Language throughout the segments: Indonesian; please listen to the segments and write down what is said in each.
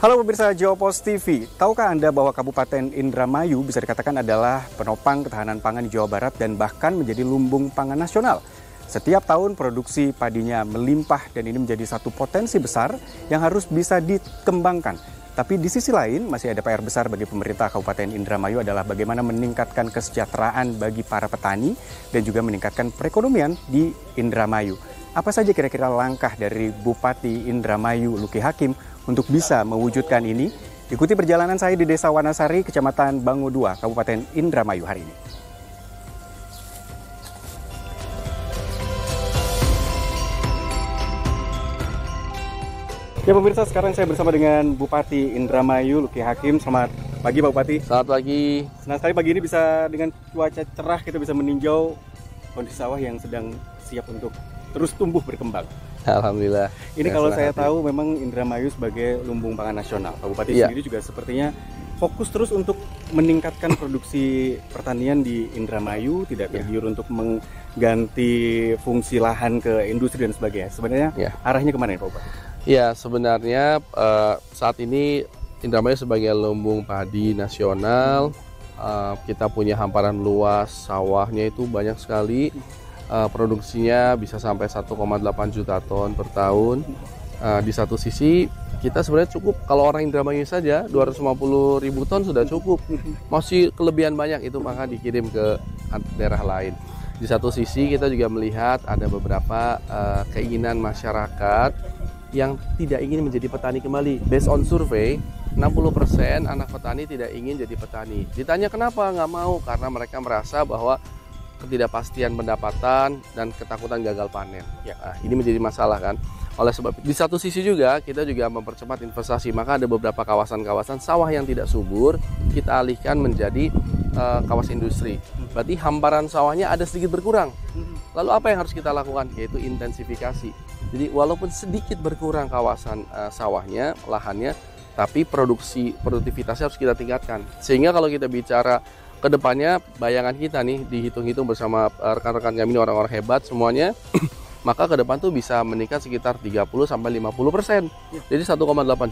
Halo pemirsa Geopost TV, tahukah Anda bahwa Kabupaten Indramayu bisa dikatakan adalah penopang ketahanan pangan di Jawa Barat dan bahkan menjadi lumbung pangan nasional? Setiap tahun produksi padinya melimpah dan ini menjadi satu potensi besar yang harus bisa dikembangkan. Tapi di sisi lain masih ada PR besar bagi pemerintah Kabupaten Indramayu adalah bagaimana meningkatkan kesejahteraan bagi para petani dan juga meningkatkan perekonomian di Indramayu. Apa saja kira-kira langkah dari Bupati Indramayu Luki Hakim untuk bisa mewujudkan ini? Ikuti perjalanan saya di Desa Wanasari, Kecamatan Bangu 2, Kabupaten Indramayu hari ini. Ya pemirsa, sekarang saya bersama dengan Bupati Indramayu Luki Hakim. Selamat pagi Pak Bupati. Selamat pagi. Senang sekali pagi ini bisa dengan cuaca cerah kita bisa meninjau kondisi sawah yang sedang siap untuk terus tumbuh berkembang. Alhamdulillah. Ini kalau saya tahu memang Indramayu sebagai lumbung pangan nasional. Pak Bupati sendiri juga sepertinya fokus terus untuk meningkatkan produksi pertanian di Indramayu, tidak tergiur untuk mengganti fungsi lahan ke industri dan sebagainya. Sebenarnya arahnya kemana ya Pak Bupati? Ya, sebenarnya saat ini Indramayu sebagai lumbung padi nasional, kita punya hamparan luas, sawahnya itu banyak sekali. Produksinya bisa sampai 1,8 juta ton per tahun. Di satu sisi kita sebenarnya cukup, kalau orang Indramayu saja 250.000 ton sudah cukup. Masih kelebihan banyak itu maka dikirim ke daerah lain. Di satu sisi kita juga melihat ada beberapa keinginan masyarakat yang tidak ingin menjadi petani kembali. Based on survei, 60% anak petani tidak ingin jadi petani. Ditanya kenapa nggak mau? Karena mereka merasa bahwa ketidakpastian pendapatan dan ketakutan gagal panen. Ini menjadi masalah kan. Oleh sebab di satu sisi juga kita juga mempercepat investasi, maka ada beberapa kawasan-kawasan sawah yang tidak subur kita alihkan menjadi kawasan industri. Berarti hamparan sawahnya ada sedikit berkurang. Lalu apa yang harus kita lakukan? Yaitu intensifikasi. Jadi walaupun sedikit berkurang kawasan sawahnya, lahannya, tapi produktivitasnya harus kita tingkatkan. Sehingga kalau kita bicara kedepannya, bayangan kita nih dihitung-hitung bersama rekan-rekan kami ini orang-orang hebat semuanya, maka ke depan tuh bisa meningkat sekitar 30-50%. Jadi 1,8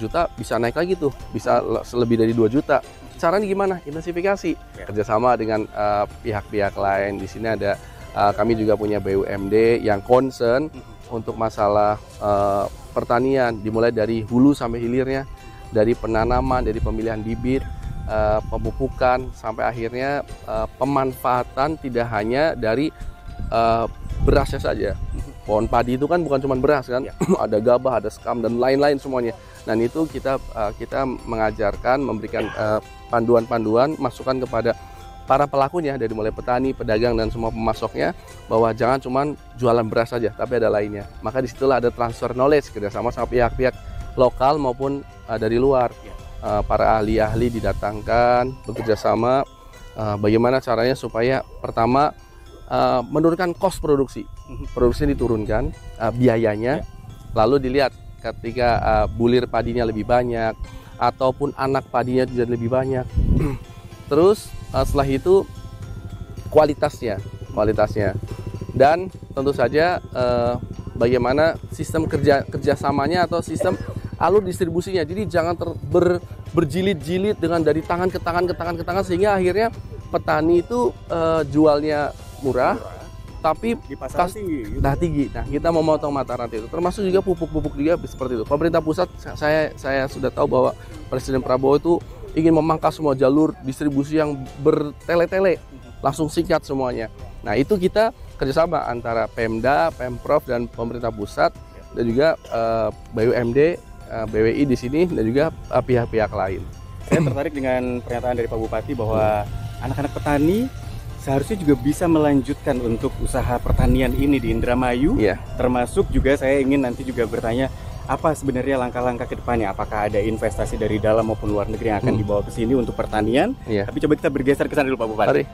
juta bisa naik lagi tuh, bisa lebih dari 2 juta. Caranya gimana? Intensifikasi, kerjasama dengan pihak-pihak lain. Di sini ada kami juga punya BUMD yang concern untuk masalah pertanian, dimulai dari hulu sampai hilirnya, dari penanaman, dari pemilihan bibit, pemupukan, sampai akhirnya pemanfaatan tidak hanya dari berasnya saja. Pohon padi itu kan bukan cuma beras kan, ada gabah, ada sekam dan lain-lain semuanya. Dan itu kita mengajarkan, memberikan panduan-panduan, masukan kepada para pelakunya dari mulai petani, pedagang dan semua pemasoknya bahwa jangan cuma jualan beras saja, tapi ada lainnya. Maka disitulah ada transfer knowledge kerjasama sama pihak-pihak lokal maupun dari luar. Para ahli-ahli didatangkan bekerja sama bagaimana caranya supaya pertama menurunkan cost produksi diturunkan, biayanya, lalu dilihat ketika bulir padinya lebih banyak ataupun anak padinya juga lebih banyak. Terus setelah itu kualitasnya dan tentu saja bagaimana sistem kerjasamanya atau sistem alur distribusinya. Jadi jangan berjilid-jilid dengan dari tangan ke tangan sehingga akhirnya petani itu jualnya murah tapi di pasar tinggi. Tinggi. Nah, kita mau memotong mata rantai itu. Termasuk juga pupuk-pupuk juga seperti itu. Pemerintah pusat saya sudah tahu bahwa Presiden Prabowo itu ingin memangkas semua jalur distribusi yang bertele-tele, langsung singkat semuanya. Nah, itu kita kerjasama antara Pemda, Pemprov dan pemerintah pusat dan juga BUMD, BWI di sini dan juga pihak-pihak lain. Saya tertarik dengan pernyataan dari Pak Bupati bahwa anak-anak petani seharusnya juga bisa melanjutkan untuk usaha pertanian ini di Indramayu. Termasuk juga saya ingin nanti juga bertanya apa sebenarnya langkah-langkah ke depannya. Apakah ada investasi dari dalam maupun luar negeri yang akan dibawa ke sini untuk pertanian? Tapi coba kita bergeser ke sana dulu Pak Bupati. Mari.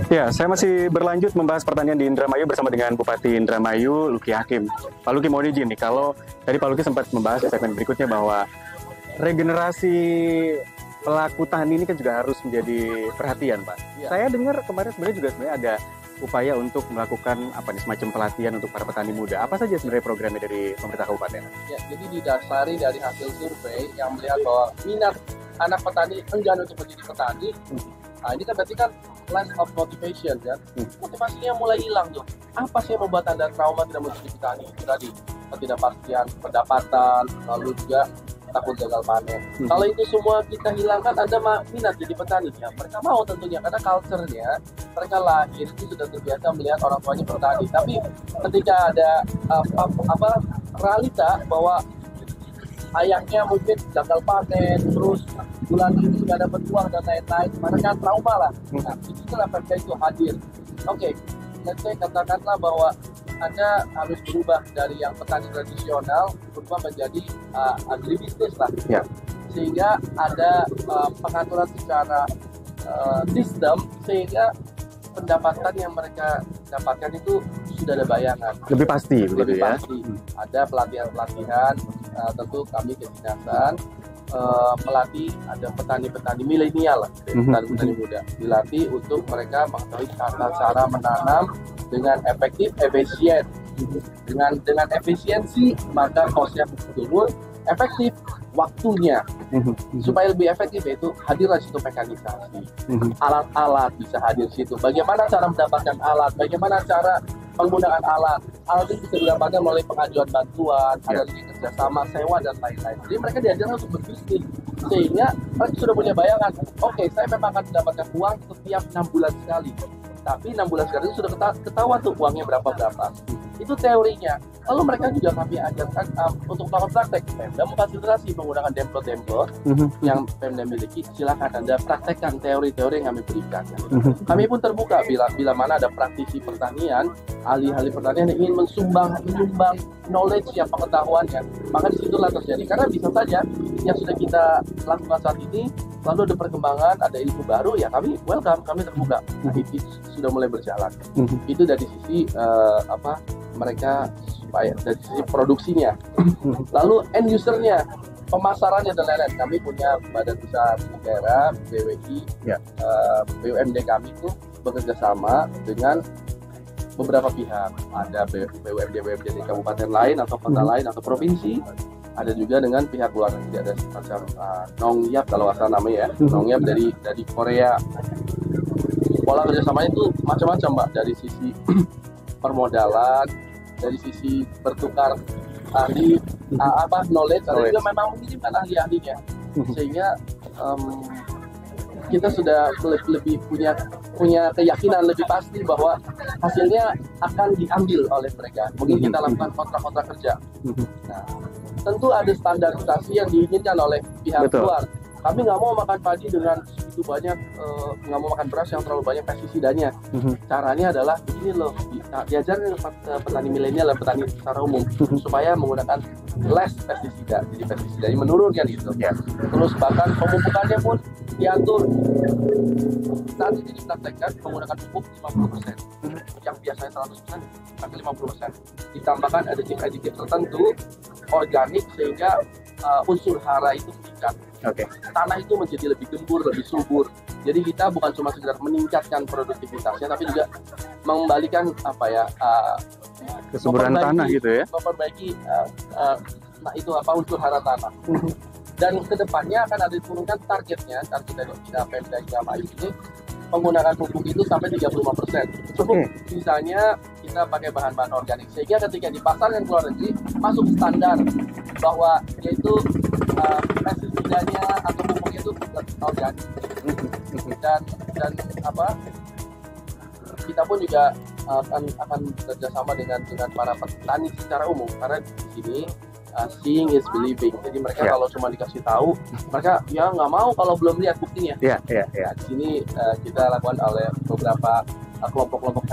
Ya, saya masih berlanjut membahas pertanian di Indramayu bersama dengan Bupati Indramayu, Luki Hakim. Pak Luki, mohon izin nih, kalau tadi Pak Luki sempat membahas di segmen berikutnya bahwa regenerasi pelaku tani ini kan juga harus menjadi perhatian, Pak. Ya. Saya dengar kemarin sebenarnya ada upaya untuk melakukan semacam pelatihan untuk para petani muda. Apa saja sebenarnya programnya dari pemerintah kabupaten? Ya, jadi didasari dari hasil survei yang melihat bahwa minat anak petani enggan untuk menjadi petani. Nah, ini kan berarti kan lack of motivation kan. Motivasinya mulai hilang tuh. Apa sih yang membuat Anda trauma tidak mau jadi petani? Itu tadi ketidakpastian pendapatan, lalu juga takut gagal panen. Kalau itu semua kita hilangkan, Anda minat jadi petani ya. Mereka mau tentunya karena culture-nya mereka lahir itu sudah terbiasa melihat orang tuanya petani. Tapi ketika ada realita bahwa ayahnya mungkin gagal panen, terus bulan ini nggak dapat uang dan lain-lain, mereka trauma lah. Nah, disitulah mereka itu hadir. Oke, let's say katakanlah bahwa Anda harus berubah dari yang petani tradisional berubah menjadi agribisnis lah. Ya. Sehingga ada pengaturan secara sistem sehingga pendapatan yang mereka dapatkan itu sudah ada bayangan. Lebih pasti, lebih pasti. Ada pelatihan-pelatihan, tentu kami kedinasan melatih ada petani-petani milenial, petani-petani muda, dilatih untuk mereka mengetahui tata cara menanam dengan efektif, efisien. Dengan efisiensi maka kosnya turun, efektif waktunya. Supaya lebih efektif yaitu hadirlah situ mekanisasi. Alat-alat bisa hadir situ. Bagaimana cara mendapatkan alat? Bagaimana cara penggunaan alat? Alat itu bisa didapatkan melalui pengajuan bantuan, ada lagi kerjasama, sewa dan lain-lain. Jadi mereka diajarkan untuk berbisnis sehingga mereka sudah punya bayangan. Oke, saya memang akan mendapatkan uang setiap 6 bulan sekali. Tapi 6 bulan sekali itu sudah ketahuan tuh uangnya berapa. Itu teorinya. Lalu mereka juga kami ajarkan untuk melakukan praktek. Pemda memfasilitasi menggunakan template yang Pemda miliki. Silakan Anda praktekkan teori-teori yang kami berikan. Kami pun terbuka bila mana ada praktisi pertanian, ahli-ahli pertanian yang ingin menyumbang knowledge yang pengetahuannya, maka disitulah terjadi. Karena bisa saja yang sudah kita lakukan saat ini, lalu ada perkembangan, ada ilmu baru, ya kami welcome, kami terbuka. Nah, itu sudah mulai berjalan. Itu dari sisi mereka supaya dari sisi produksinya. Lalu end usernya, pemasarannya dan lain-lain. Kami punya badan usaha negara, BWI, BUMD kami itu bekerja sama dengan beberapa pihak. Ada BUMD di kabupaten lain atau kota lain atau provinsi. Ada juga dengan pihak luar negeri, ada semacam Nongyap kalau asal namanya ya, Nongyap dari Korea. Pola kerjasamanya itu macam-macam Mbak, dari sisi permodalan, dari sisi bertukar ahli knowledge, ada juga memang mengirimkan ahli-ahlinya, sehingga kita sudah lebih punya keyakinan lebih pasti bahwa hasilnya akan diambil oleh mereka. Mungkin kita lakukan kontrak-kontrak kerja. Nah, tentu ada standarisasi yang diinginkan oleh pihak luar. Kami nggak mau makan padi dengan begitu banyak, nggak mau makan beras yang terlalu banyak pestisidanya. Caranya adalah begini loh, diajarin ke petani milenial dan petani secara umum supaya menggunakan less pestisida, jadi pestisidanya menurunkan itu. Terus bahkan pemupukannya pun diatur. Saat ini dipraktekkan menggunakan pupuk 50%, yang biasanya 100% sampai 50%. Ditambahkan aditip-aditip tertentu organik sehingga unsur hara itu meningkat. Tanah itu menjadi lebih gembur, lebih subur. Jadi kita bukan cuma sekedar meningkatkan produktivitasnya, tapi juga mengembalikan kesuburan tanah gitu ya. Memperbaiki unsur hara tanah. Dan kedepannya akan ada diturunkan targetnya, target dari Pemda Indramayu ini menggunakan pupuk itu sampai 35%. Cukup misalnya kita pakai bahan-bahan organik, sehingga ketika dipasarkan ke luar negeri masuk standar bahwa yaitu pestisidanya atau pupuknya itu organik. Dan kita pun juga akan bekerjasama dengan para petani secara umum, karena di sini seeing is believing. Jadi mereka kalau cuma dikasih tahu, mereka ya nggak mau kalau belum lihat buktinya. Nah, di sini kita lakukan oleh beberapa kelompok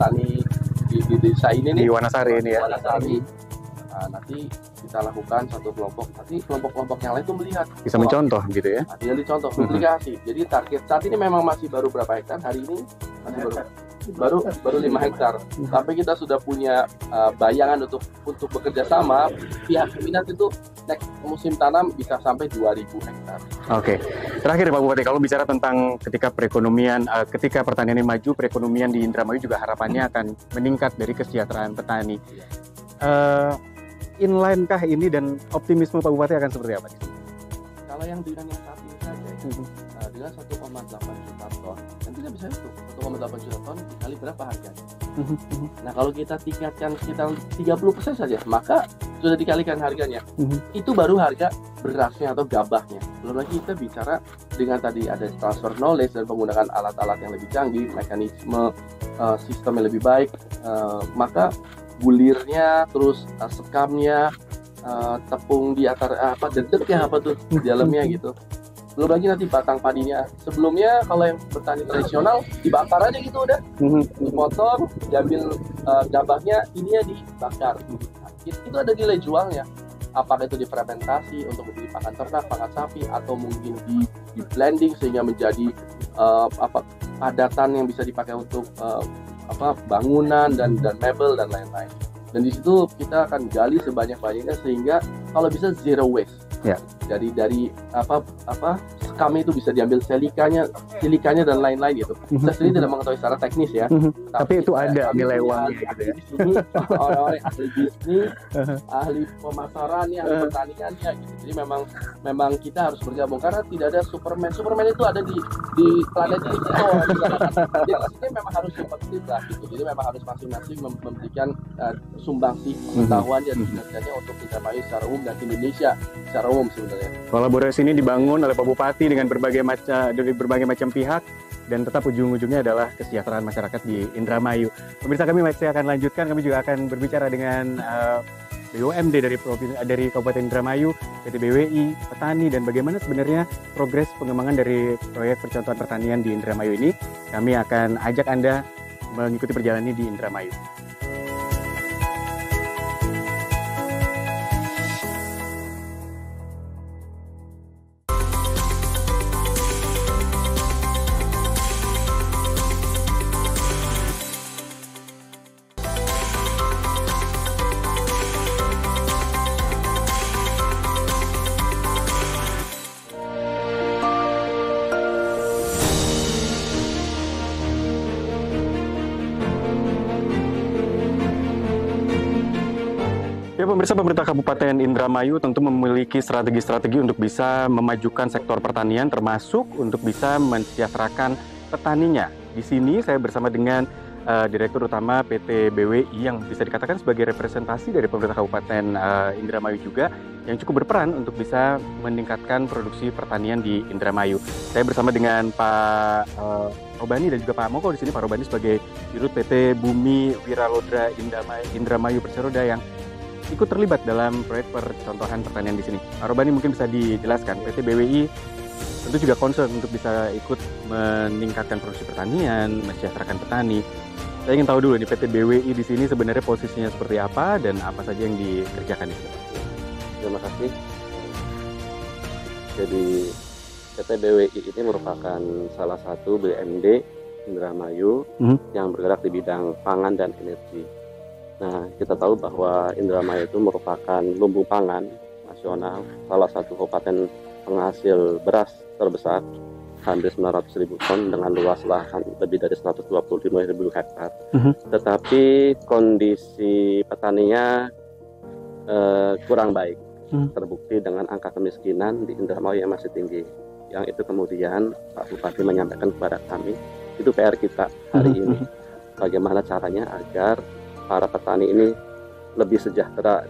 tani di desa ini nih, di Wanasari ini ya. Wanasari. nanti kita lakukan satu kelompok, nanti kelompok-kelompok yang lain itu melihat Bisa mencontoh gitu ya. tinggal dicontoh duplikasi. Jadi target saat ini memang masih baru berapa hektar, hari ini masih baru 5 hektar. Tapi kita sudah punya bayangan untuk bekerja sama, pihak minat itu next musim tanam bisa sampai 2000 hektar. Oke. Terakhir Pak Bupati, kalau bicara tentang ketika perekonomian, ketika pertanian ini maju, perekonomian di Indramayu juga harapannya akan meningkat dari kesejahteraan petani. Inline kah ini dan optimisme Pak Bupati akan seperti apa? Kalau yang dengan yang saat ini saja, dengan 1,8 juta ton, kan kita bisa hitung 1,8 juta ton dikali berapa harganya. Nah kalau kita tingkatkan sekitar 30% saja, maka sudah dikalikan harganya. Itu baru harga berasnya atau gabahnya. Belum lagi kita bicara dengan tadi ada transfer knowledge dan penggunaan alat-alat yang lebih canggih, mekanisme sistem yang lebih baik, maka bulirnya, terus sekamnya, tepung di atas dedeknya apa tuh di dalamnya gitu. Belum lagi nanti batang padinya. Sebelumnya kalau yang bertani tradisional dibakar aja gitu udah, dipotong, diambil gabahnya, ininya dibakar. Nah, itu ada nilai jualnya. Apakah itu difermentasi untuk menjadi pakan ternak, pakan sapi, atau mungkin di blending sehingga menjadi padatan yang bisa dipakai untuk bangunan dan mebel dan lain-lain. Dan di situ kita akan gali sebanyak-banyaknya sehingga kalau bisa zero waste. Ya. Dari sekamnya itu bisa diambil silikanya dan lain-lain gitu. Saya sendiri tidak mengetahui secara teknis ya. Tapi itu ada nilai uangnya gitu ya. Orang-orang ahli bisnis, ahli pemasarannya, ahli pertaniannya gitu. Jadi memang kita harus bergabung karena tidak ada Superman. Superman itu ada di planet ini. Jadi ini memang harus kompetitif lah gitu. Jadi memang harus masing-masing memberikan sumbangsi pengetahuan dan kinerjanya untuk Indramayu secara umum dan Indonesia secara umum sebenarnya. Kolaborasi ini dibangun oleh Pak Bupati dengan berbagai macam pihak dan tetap ujung-ujungnya adalah kesejahteraan masyarakat di Indramayu. Pemirsa, kami masih akan lanjutkan, kami juga akan berbicara dengan BUMD dari Kabupaten Indramayu, PT BWI, petani, dan bagaimana sebenarnya progres pengembangan dari proyek percontohan pertanian di Indramayu ini. Kami akan ajak Anda mengikuti perjalanan ini di Indramayu. Ya pemirsa, pemerintah Kabupaten Indramayu tentu memiliki strategi-strategi untuk bisa memajukan sektor pertanian termasuk untuk bisa mensejahterakan petaninya. Di sini saya bersama dengan Direktur Utama PT BWI yang bisa dikatakan sebagai representasi dari pemerintah Kabupaten Indramayu juga yang cukup berperan untuk bisa meningkatkan produksi pertanian di Indramayu. Saya bersama dengan Pak Robani dan juga Pak Moko di sini. Pak Robani sebagai Dirut PT Bumi Wiralodra Indramayu Perseroda yang ikut terlibat dalam proyek percontohan pertanian di sini. Pak Robani mungkin bisa dijelaskan, PT BWI tentu juga concern untuk bisa ikut meningkatkan produksi pertanian, mensejahterakan petani. Saya ingin tahu dulu di PT BWI di sini sebenarnya posisinya seperti apa dan apa saja yang dikerjakan di sini. Terima kasih. Jadi PT BWI ini merupakan salah satu BUMD Indramayu yang bergerak di bidang pangan dan energi. Nah, kita tahu bahwa Indramayu itu merupakan lumbung pangan nasional, salah satu kabupaten penghasil beras terbesar, hampir 900.000 ton dengan luas lahan lebih dari 125.000 hektar. Tetapi kondisi petaninya kurang baik, terbukti dengan angka kemiskinan di Indramayu yang masih tinggi. Yang itu kemudian Pak Bupati menyampaikan kepada kami, itu PR kita hari ini. Bagaimana caranya agar para petani ini lebih sejahtera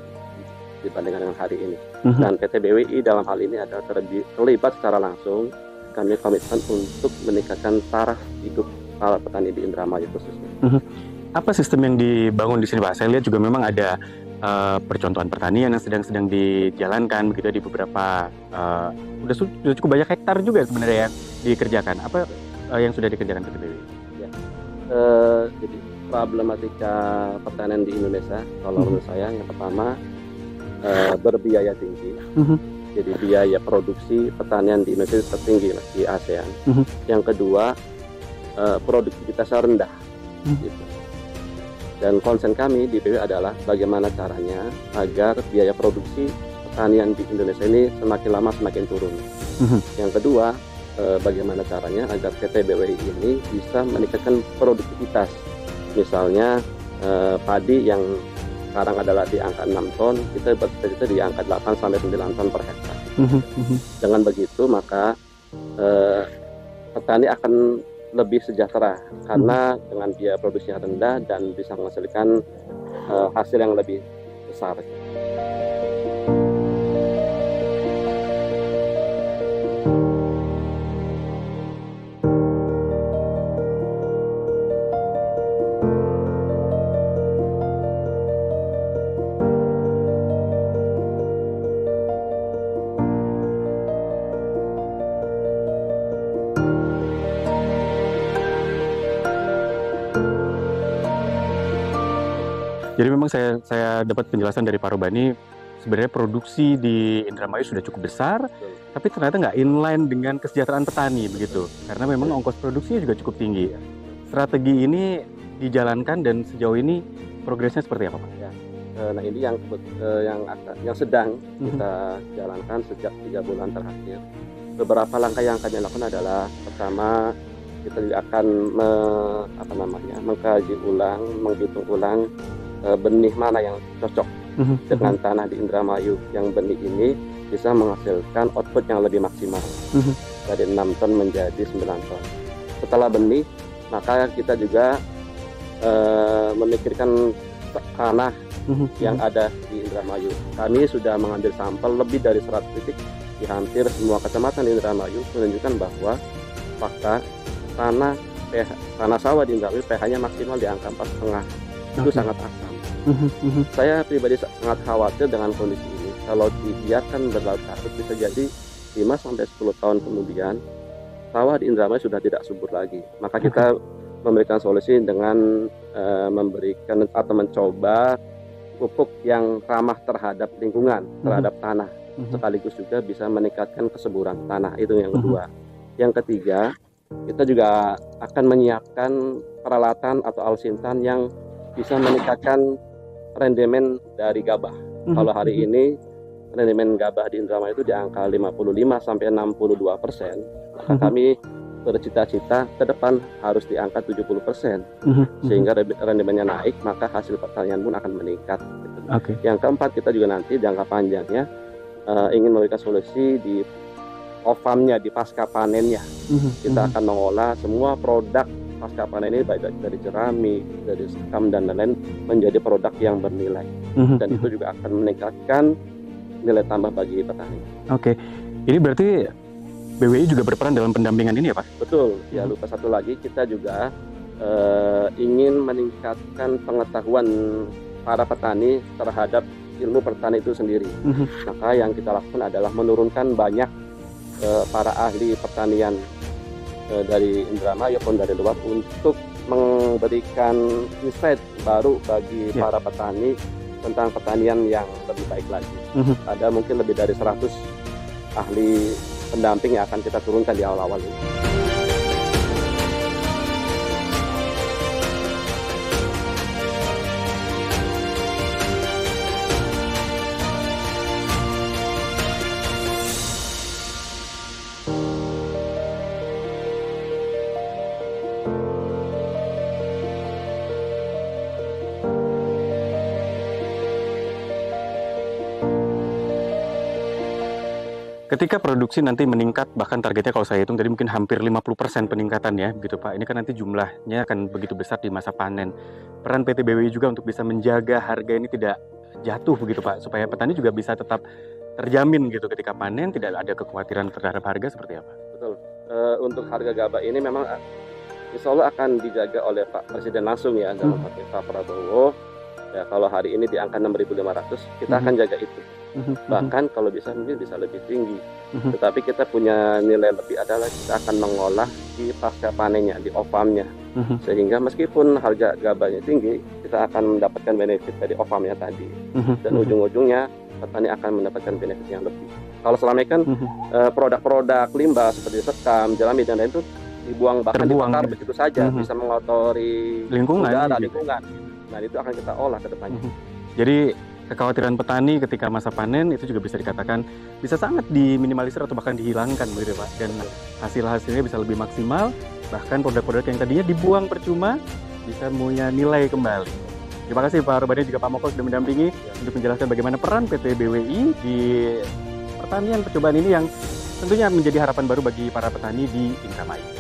dibandingkan dengan hari ini. Dan PT BWI dalam hal ini adalah terlibat secara langsung. Kami komitmen untuk meningkatkan taraf hidup para petani di Indramayu khususnya. Apa sistem yang dibangun di sini, Pak? Saya lihat juga memang ada percontohan pertanian yang sedang dijalankan begitu di beberapa sudah cukup banyak hektar juga sebenarnya yang dikerjakan. Apa yang sudah dikerjakan PT BWI? Ya. Jadi problematika pertanian di Indonesia, kalau menurut saya yang pertama berbiaya tinggi. Jadi biaya produksi pertanian di Indonesia tertinggi di ASEAN. Yang kedua, produktivitasnya rendah. Gitu. Dan konsen kami di BW adalah bagaimana caranya agar biaya produksi pertanian di Indonesia ini semakin lama semakin turun. Yang kedua, bagaimana caranya agar PT BWI ini bisa meningkatkan produktivitas. Misalnya padi yang sekarang adalah di angka 6 ton, kita bercita-cita di angka 8-9 ton per hektar. Dengan begitu maka petani akan lebih sejahtera karena dengan biaya produksinya rendah dan bisa menghasilkan hasil yang lebih besar. Jadi memang saya dapat penjelasan dari Pak Robani, sebenarnya produksi di Indramayu sudah cukup besar, tapi ternyata nggak inline dengan kesejahteraan petani begitu, karena memang ongkos produksinya juga cukup tinggi. Strategi ini dijalankan dan sejauh ini progresnya seperti apa, Pak? Ya. Nah ini yang sedang kita jalankan sejak 3 bulan terakhir. Beberapa langkah yang akan dilakukan adalah pertama kita juga akan mengkaji ulang, menghitung ulang benih mana yang cocok dengan tanah di Indramayu, yang benih ini bisa menghasilkan output yang lebih maksimal dari 6 ton menjadi 9 ton. Setelah benih, maka kita juga memikirkan tanah yang ada di Indramayu. Kami sudah mengambil sampel lebih dari 100 titik di hampir semua kecamatan di Indramayu, menunjukkan bahwa fakta tanah sawah di Indramayu pH-nya maksimal di angka 4,5. Itu sangat asam. Saya pribadi sangat khawatir dengan kondisi ini. Kalau dibiarkan berlarut-larut, bisa jadi 5-10 tahun kemudian sawah di Indramayu sudah tidak subur lagi. Maka kita memberikan solusi dengan memberikan atau mencoba pupuk yang ramah terhadap lingkungan, terhadap tanah, sekaligus juga bisa meningkatkan kesuburan tanah. Itu yang kedua. Yang ketiga, kita juga akan menyiapkan peralatan atau alsintan yang bisa meningkatkan rendemen dari gabah. Kalau hari ini rendemen gabah di Indramayu itu di angka 55-62%, maka kami bercita-cita ke depan harus di angka 70%, sehingga rendemennya naik, maka hasil pertanian pun akan meningkat. Gitu. Yang keempat, kita juga nanti jangka panjangnya ingin memberikan solusi di off-farm-nya, di pasca panennya. Kita akan mengolah semua produk pasca panen ini, baik dari jerami, dari sekam dan lain-lain, menjadi produk yang bernilai. Dan itu juga akan meningkatkan nilai tambah bagi petani. Ini berarti BWI juga berperan dalam pendampingan ini ya, Pak? Betul. Ya, lupa satu lagi, kita juga ingin meningkatkan pengetahuan para petani terhadap ilmu pertanian itu sendiri. Maka yang kita lakukan adalah menurunkan banyak para ahli pertanian dari Indramayu maupun dari luar untuk memberikan insight baru bagi para petani tentang pertanian yang lebih baik lagi. Ada mungkin lebih dari 100 ahli pendamping yang akan kita turunkan di awal-awal ini. Ketika produksi nanti meningkat, bahkan targetnya kalau saya hitung tadi mungkin hampir 50% peningkatan ya, begitu Pak. Ini kan nanti jumlahnya akan begitu besar di masa panen. Peran PT BWI juga untuk bisa menjaga harga ini tidak jatuh begitu Pak, supaya petani juga bisa tetap terjamin gitu ketika panen, tidak ada kekhawatiran terhadap harga seperti apa? Betul. Untuk harga gabah ini memang insya Allah akan dijaga oleh Pak Presiden langsung ya, dalam hati Pak Prabowo. Ya, kalau hari ini di angka 6.500, kita akan jaga itu. Bahkan kalau bisa mungkin bisa lebih tinggi. Tetapi kita punya nilai lebih adalah kita akan mengolah di pasca panennya, di off-farm-nya. Sehingga meskipun harga gabahnya tinggi, kita akan mendapatkan benefit dari off-farm-nya tadi. Dan ujung-ujungnya petani akan mendapatkan benefit yang lebih. Kalau selama ini kan produk-produk limbah seperti sekam, jerami dan lain itu dibuang bahkan dibakar begitu saja, bisa mengotori lingkungan, udara, lingkungan. Nah itu akan kita olah ke depannya. Jadi kekhawatiran petani ketika masa panen itu juga bisa dikatakan bisa sangat diminimalisir atau bahkan dihilangkan begitu Pak. Dan hasil-hasilnya bisa lebih maksimal, bahkan produk-produk yang tadinya dibuang percuma bisa punya nilai kembali. Terima kasih Pak Robani juga Pak Moko sudah mendampingi untuk menjelaskan bagaimana peran PT BWI di pertanian percobaan ini yang tentunya menjadi harapan baru bagi para petani di Indramayu.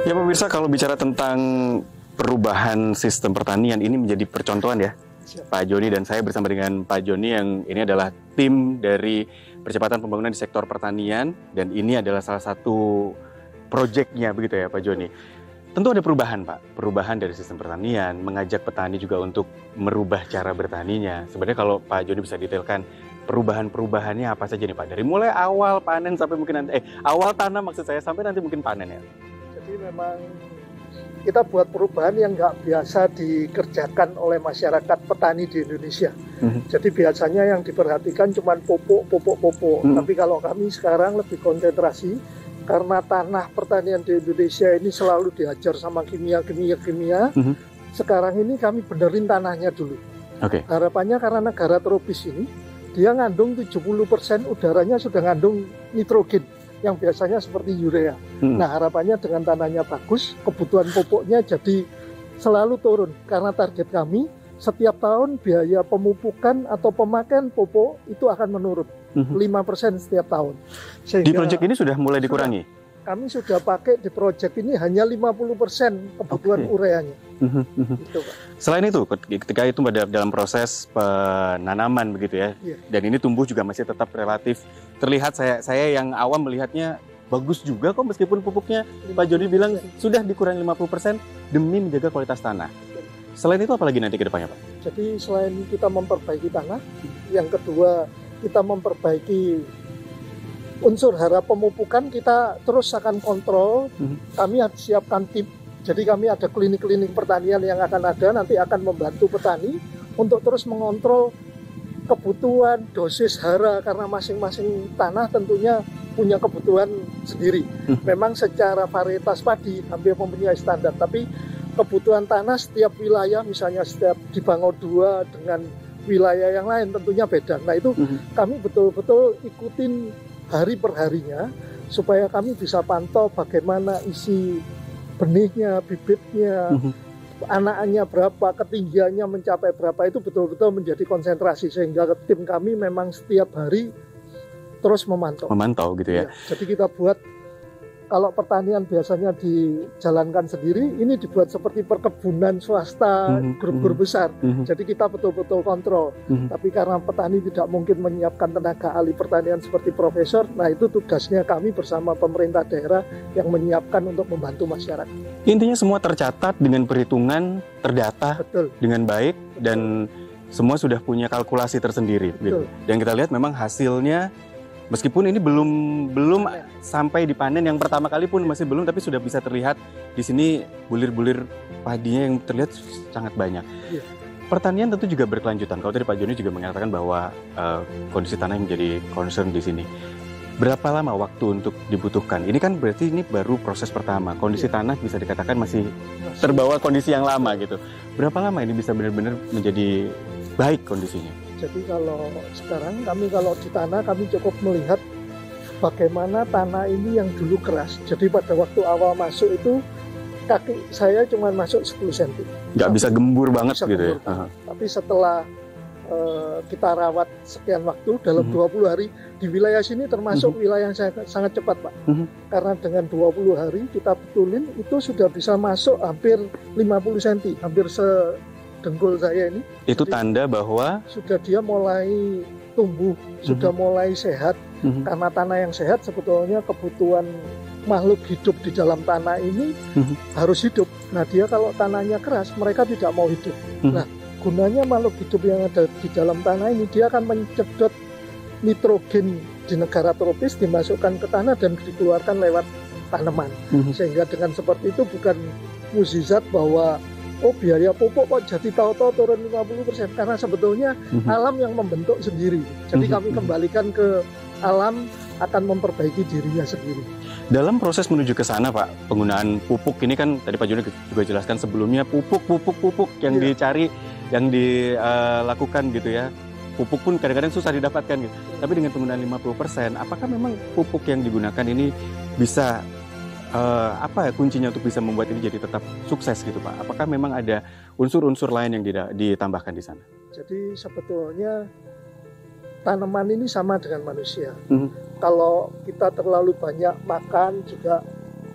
Ya pemirsa, kalau bicara tentang perubahan sistem pertanian ini menjadi percontohan ya. Pak Joni dan saya bersama dengan Pak Joni yang ini adalah tim dari percepatan pembangunan di sektor pertanian dan ini adalah salah satu proyeknya begitu ya Pak Joni. Tentu ada perubahan Pak, perubahan dari sistem pertanian, mengajak petani juga untuk merubah cara bertaninya. Sebenarnya kalau Pak Joni bisa detailkan perubahan-perubahannya apa saja nih Pak? Dari mulai awal panen sampai mungkin nanti, awal tanam maksud saya sampai nanti mungkin panen ya. Jadi memang kita buat perubahan yang nggak biasa dikerjakan oleh masyarakat petani di Indonesia. Jadi biasanya yang diperhatikan cuma pupuk. Tapi kalau kami sekarang lebih konsentrasi karena tanah pertanian di Indonesia ini selalu dihajar sama kimia. Sekarang ini kami benerin tanahnya dulu. Harapannya karena negara tropis ini, dia ngandung 70% udaranya sudah ngandung nitrogen yang biasanya seperti urea. Nah harapannya dengan tanahnya bagus, kebutuhan pupuknya jadi selalu turun. Karena target kami setiap tahun biaya pemupukan atau pemakaian pupuk itu akan menurun 5% setiap tahun. Sehingga di proyek ini sudah mulai dikurangi? Kami sudah pakai di proyek ini hanya 50% kebutuhan ureanya. Gitu, Pak. Selain itu, ketika itu dalam proses penanaman begitu ya, dan ini tumbuh juga masih tetap relatif terlihat, saya yang awam melihatnya bagus juga kok meskipun pupuknya Pak Joni bilang sudah dikurangi 50% demi menjaga kualitas tanah. Selain itu apalagi nanti ke depannya Pak? Jadi selain kita memperbaiki tanah, yang kedua kita memperbaiki unsur hara pemupukan, kita terus akan kontrol. Kami siapkan tim. Jadi kami ada klinik-klinik pertanian yang akan ada, nanti akan membantu petani untuk terus mengontrol kebutuhan dosis hara karena masing-masing tanah tentunya punya kebutuhan sendiri. Memang secara varietas padi hampir mempunyai standar, tapi kebutuhan tanah setiap wilayah, misalnya setiap di Bangau 2 dengan wilayah yang lain tentunya beda. Nah itu kami betul-betul ikutin hari per harinya supaya kami bisa pantau bagaimana isi benihnya, bibitnya, anakannya berapa, ketinggiannya mencapai berapa, itu betul-betul menjadi konsentrasi sehingga tim kami memang setiap hari terus memantau. Memantau gitu ya. Jadi kita buat, kalau pertanian biasanya dijalankan sendiri, ini dibuat seperti perkebunan swasta, grup-grup besar. Jadi kita betul-betul kontrol. Tapi karena petani tidak mungkin menyiapkan tenaga ahli pertanian seperti profesor, nah itu tugasnya kami bersama pemerintah daerah yang menyiapkan untuk membantu masyarakat. Intinya semua tercatat dengan perhitungan, terdata dengan baik, dan semua sudah punya kalkulasi tersendiri. Gitu. Dan kita lihat memang hasilnya, meskipun ini belum sampai dipanen yang pertama kali pun masih belum, tapi sudah bisa terlihat di sini bulir-bulir padinya yang terlihat sangat banyak. Pertanian tentu juga berkelanjutan. Kalau tadi Pak Joni juga mengatakan bahwa kondisi tanah menjadi concern di sini. Berapa lama waktu untuk dibutuhkan? Ini kan berarti ini baru proses pertama. Kondisi tanah bisa dikatakan masih terbawa kondisi yang lama gitu. Berapa lama ini bisa benar-benar menjadi baik kondisinya? Jadi kalau sekarang kalau di tanah kami cukup melihat bagaimana tanah ini yang dulu keras. Jadi pada waktu awal masuk itu kaki saya cuma masuk 10 cm. Nggak bisa gembur banget gitu ya? Tapi setelah kita rawat sekian waktu dalam 20 hari, di wilayah sini termasuk wilayah yang sangat cepat Pak. Karena dengan 20 hari kita betulin itu sudah bisa masuk hampir 50 cm, hampir dengkul saya ini. Itu jadi, tanda bahwa sudah dia mulai tumbuh, sudah mulai sehat. Karena tanah yang sehat sebetulnya kebutuhan makhluk hidup di dalam tanah ini harus hidup. Nah, dia kalau tanahnya keras, mereka tidak mau hidup. Nah, gunanya makhluk hidup yang ada di dalam tanah ini, dia akan mencedot nitrogen di negara tropis, dimasukkan ke tanah dan dikeluarkan lewat tanaman. Sehingga dengan seperti itu bukan mukjizat bahwa biaya pupuk kok jadi tahu-tahu turun 50%, karena sebetulnya alam yang membentuk sendiri. Jadi kami kembalikan ke alam akan memperbaiki dirinya sendiri. Dalam proses menuju ke sana, Pak, penggunaan pupuk ini kan tadi Pak Joni juga jelaskan sebelumnya pupuk yang dicari, yang dilakukan gitu ya. Pupuk pun kadang-kadang susah didapatkan gitu. Tapi dengan penggunaan 50%, apakah memang pupuk yang digunakan ini bisa kuncinya untuk bisa membuat ini jadi tetap sukses gitu, Pak? Apakah memang ada unsur-unsur lain yang ditambahkan di sana? Jadi sebetulnya tanaman ini sama dengan manusia. Kalau kita terlalu banyak makan juga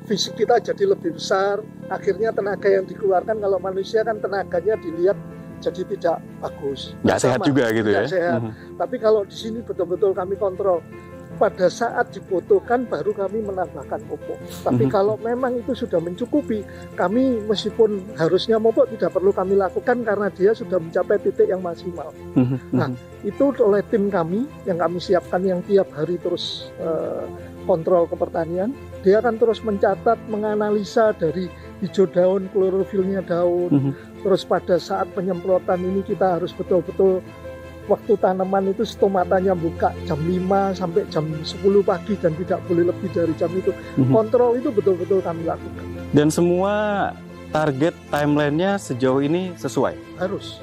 fisik kita jadi lebih besar. Akhirnya tenaga yang dikeluarkan, kalau manusia kan tenaganya dilihat jadi tidak bagus. Nggak sehat juga gitu ya? Sehat. Tapi kalau di sini betul-betul kami kontrol. Pada saat dibutuhkan baru kami menambahkan pupuk. Tapi kalau memang itu sudah mencukupi, kami meskipun harusnya pupuk tidak perlu kami lakukan karena dia sudah mencapai titik yang maksimal. Nah, itu oleh tim kami yang kami siapkan yang tiap hari terus kontrol ke pertanian. Dia akan terus mencatat, menganalisa dari hijau daun, klorofilnya daun. Terus pada saat penyemprotan ini kita harus betul-betul waktu tanaman itu stomatanya buka jam 5 sampai jam 10 pagi dan tidak boleh lebih dari jam itu. Kontrol itu betul-betul kami lakukan. Dan semua target timeline-nya sejauh ini sesuai? Harus.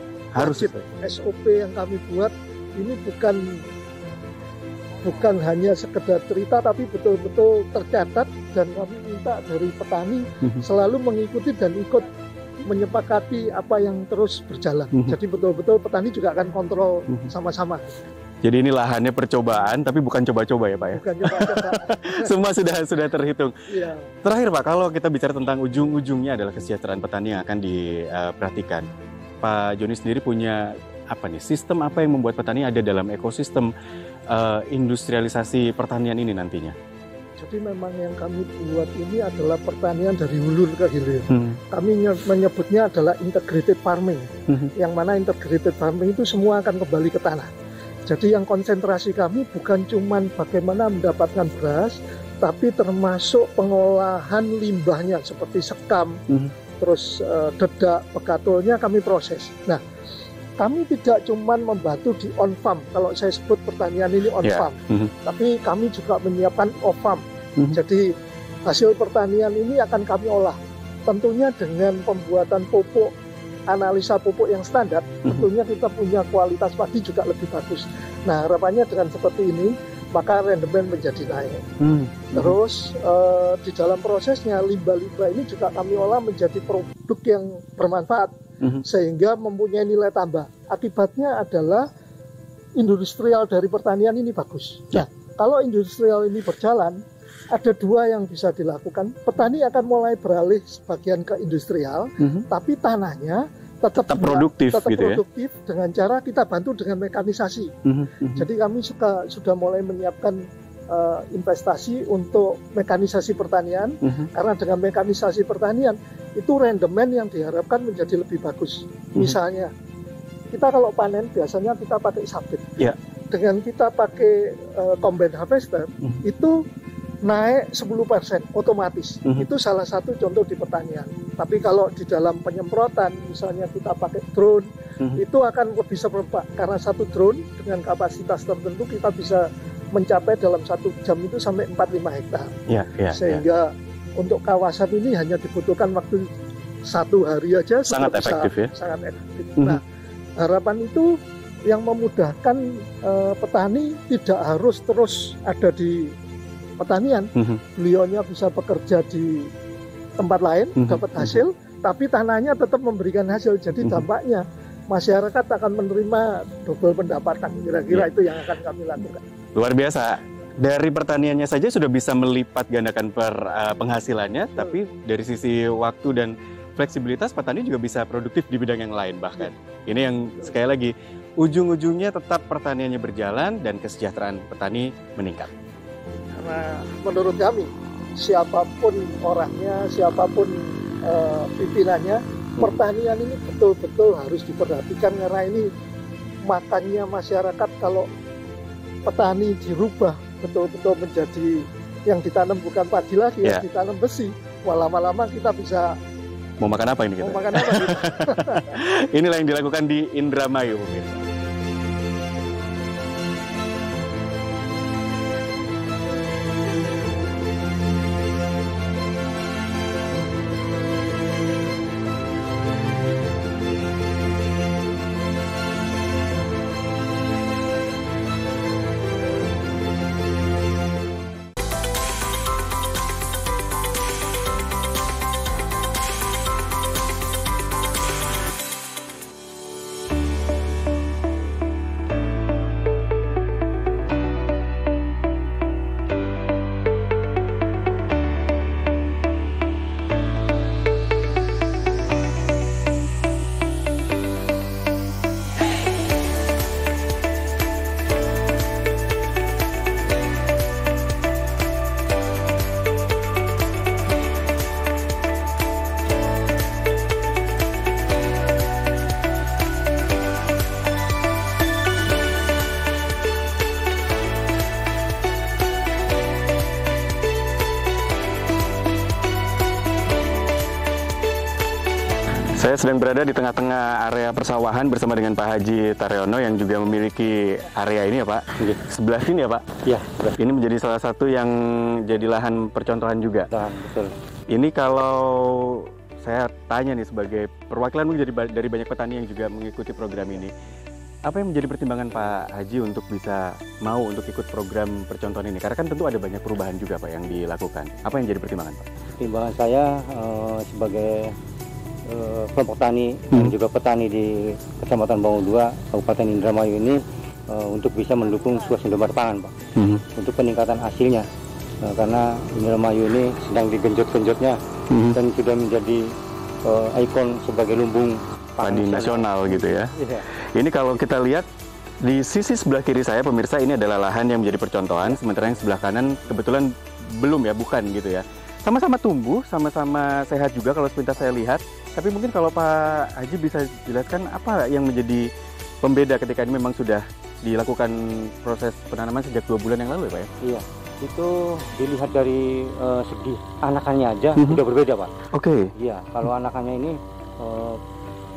SOP yang kami buat ini bukan hanya sekedar cerita, tapi betul-betul tercatat dan kami minta dari petani selalu mengikuti dan ikut menyepakati apa yang terus berjalan. Jadi betul-betul petani juga akan kontrol sama-sama. Jadi ini lahannya percobaan, tapi bukan coba-coba ya, Pak ya? Bukan coba-coba. Semua sudah terhitung. Ya. Terakhir, Pak, kalau kita bicara tentang ujung-ujungnya adalah kesejahteraan petani yang akan diperhatikan. Pak Joni sendiri punya sistem apa yang membuat petani ada dalam ekosistem industrialisasi pertanian ini nantinya? Jadi memang yang kami buat ini adalah pertanian dari hulu ke hilir. Kami menyebutnya adalah integrated farming. Yang mana integrated farming itu semua akan kembali ke tanah. Jadi yang konsentrasi kami bukan cuma bagaimana mendapatkan beras, tapi termasuk pengolahan limbahnya seperti sekam, terus dedak, bekatulnya kami proses. Nah, kami tidak cuma membantu di on farm, kalau saya sebut pertanian ini on farm, tapi kami juga menyiapkan off farm. Jadi hasil pertanian ini akan kami olah. Tentunya dengan pembuatan pupuk, analisa pupuk yang standar, tentunya kita punya kualitas padi juga lebih bagus. Nah, harapannya dengan seperti ini, maka rendemen menjadi naik. Terus di dalam prosesnya limbah-limbah ini juga kami olah menjadi produk yang bermanfaat. Sehingga mempunyai nilai tambah. Akibatnya adalah industrial dari pertanian ini bagus. Nah, kalau industrial ini berjalan, ada dua yang bisa dilakukan. Petani akan mulai beralih sebagian ke industrial, tapi tanahnya tetap produktif, produktif dengan cara kita bantu dengan mekanisasi. Jadi kami sudah mulai menyiapkan investasi untuk mekanisasi pertanian, karena dengan mekanisasi pertanian itu rendemen yang diharapkan menjadi lebih bagus. Misalnya kita kalau panen biasanya kita pakai sabit, dengan kita pakai combine harvester itu naik 10% otomatis. Itu salah satu contoh di pertanian. Tapi kalau di dalam penyemprotan misalnya kita pakai drone, itu akan lebih serempak, karena satu drone dengan kapasitas tertentu kita bisa mencapai dalam 1 jam itu sampai 45 hektar. Sehingga untuk kawasan ini hanya dibutuhkan waktu 1 hari aja. Sangat efektif ya? Sangat efektif. Nah, harapan itu yang memudahkan petani tidak harus terus ada di pertanian. Beliaunya bisa bekerja di tempat lain, dapat hasil, tapi tanahnya tetap memberikan hasil. Jadi dampaknya masyarakat akan menerima double pendapatan. Kira-kira itu yang akan kami lakukan. Luar biasa. Dari pertaniannya saja sudah bisa melipat gandakan penghasilannya, tapi dari sisi waktu dan fleksibilitas petani juga bisa produktif di bidang yang lain bahkan. Ini yang sekali lagi ujung-ujungnya tetap pertaniannya berjalan dan kesejahteraan petani meningkat. Karena menurut kami, siapapun orangnya, siapapun pimpinannya, pertanian ini betul-betul harus diperhatikan, karena ini makannya masyarakat. Kalau petani dirubah betul-betul menjadi yang ditanam bukan padi lagi, yang ditanam besi, lama-lama kita bisa mau makan apa ini kita? Mau makan apa gitu. Inilah yang dilakukan di Indramayu, pemirsa. Saya sedang berada di tengah-tengah area persawahan bersama dengan Pak Haji Taryono yang juga memiliki area ini ya Pak. Sebelah sini ya Pak? Iya. Ini menjadi salah satu yang jadi lahan percontohan juga. Betul. Ini kalau saya tanya nih sebagai perwakilan mungkin dari banyak petani yang juga mengikuti program ini, apa yang menjadi pertimbangan Pak Haji untuk bisa mau untuk ikut program percontohan ini? Karena kan tentu ada banyak perubahan juga Pak yang dilakukan. Apa yang jadi pertimbangan Pak? Pertimbangan saya sebagai kelompok tani dan juga petani di Kecamatan Bangun 2, Kabupaten Indramayu ini untuk bisa mendukung swasembada pangan Pak, untuk peningkatan hasilnya. Karena Indramayu ini sedang digenjot-genjotnya dan sudah menjadi ikon sebagai lumbung padi nasional gitu ya. Iya. Ini kalau kita lihat di sisi sebelah kiri saya pemirsa, ini adalah lahan yang menjadi percontohan, sementara yang sebelah kanan kebetulan belum ya, bukan gitu ya. Sama-sama tumbuh, sama-sama sehat juga kalau sepintas saya lihat. Tapi mungkin kalau Pak Haji bisa jelaskan apa yang menjadi pembeda ketika ini memang sudah dilakukan proses penanaman sejak 2 bulan yang lalu ya Pak ya? Iya, itu dilihat dari segi anakannya aja sudah berbeda Pak. Oke. Iya, kalau anakannya ini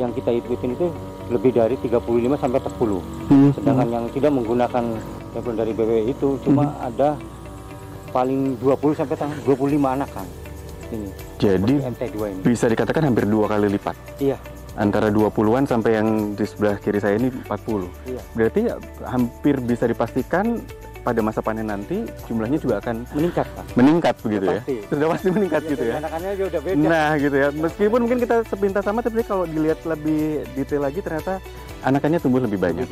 yang kita ikutin itu lebih dari 35 sampai 40. Sedangkan yang tidak menggunakan label dari BPW itu cuma ada paling 20 sampai 25 anakan. Ini. Jadi MT2 ini bisa dikatakan hampir 2 kali lipat. Iya. Antara 20-an sampai yang di sebelah kiri saya ini 40. Iya. Berarti hampir bisa dipastikan pada masa panen nanti jumlahnya juga akan meningkat Pak. Meningkat begitu ya? Pasti. Sudah pasti meningkat gitu ya? Anakannya aja udah beda. Nah gitu ya, meskipun mungkin kita sepintas sama, tapi kalau dilihat lebih detail lagi ternyata anakannya tumbuh lebih banyak.